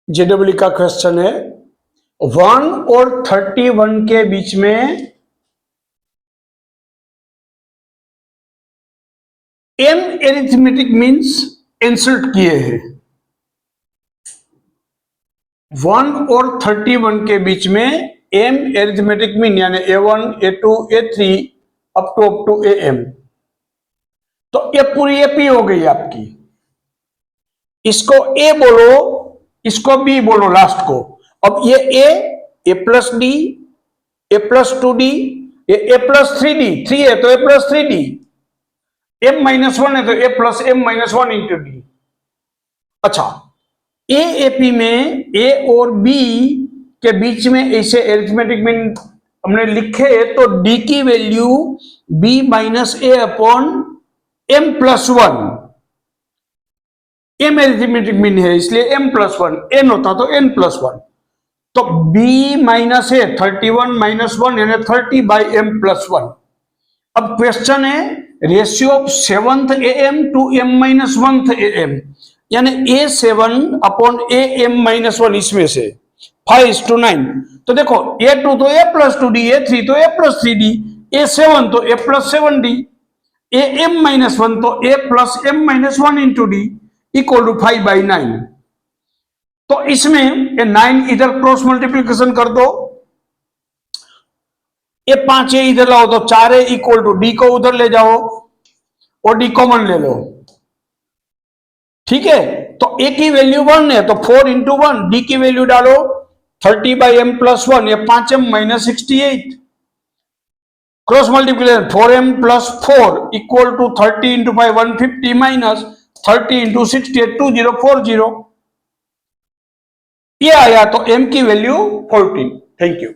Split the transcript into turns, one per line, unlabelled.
JW का question है 1 और 31 के बीच में m एरिथमेटिक मीन्स इंसर्ट किए हैं। 1 और 31 के बीच में m एरिथमेटिक मीन यानी a1 a2 a3 up to am, तो ये पूरी एपी हो गई आपकी। इसको a बोलो, इसको b बोलो लास्ट को। अब ये a plus D, a plus 2d, ये a प्लस 3d, 3 है तो a plus 3d, m minus 1 है तो a plus m minus 1 into D. अच्छा, ए एपी में a और b के बीच में ऐसे एरिथमेटिक मीन हमने लिखे तो d की value b minus a upon m plus 1, m arithmetic mean है इसलिए m प्लस 1, n होता तो n प्लस 1, तो b माइनस a 31 माइनस 1 यानी 30 बाई m प्लस 1। अब क्वेश्चन है ratio of 7th am to m minus 1th am, यानी a7 upon am minus 1, इसमें से 5:9। तो देखो a2 तो a प्लस 2d, a3 तो a प्लस 3d, a7 तो a plus 7d, am minus 1 तो a plus m minus 1 into d equal to 5/9। तो इसमें ये 9 इधर क्रॉस मल्टीप्लीकेशन कर दो, ये 5 इधर लाओ तो 4 इक्वल टू डी को उधर ले जाओ और डी कॉमन ले लो। ठीक है, तो ए की वैल्यू 1 है तो 4 इंटू 1, डी की वैल्यू डालो 30 बाई एम प्लस 1, ये 5m minus 68, cross multiplication 4m plus 4 equal to 30 into 5 150 minus 30 into 68 2040, ये आया तो m की वैल्यू 14। Thank you.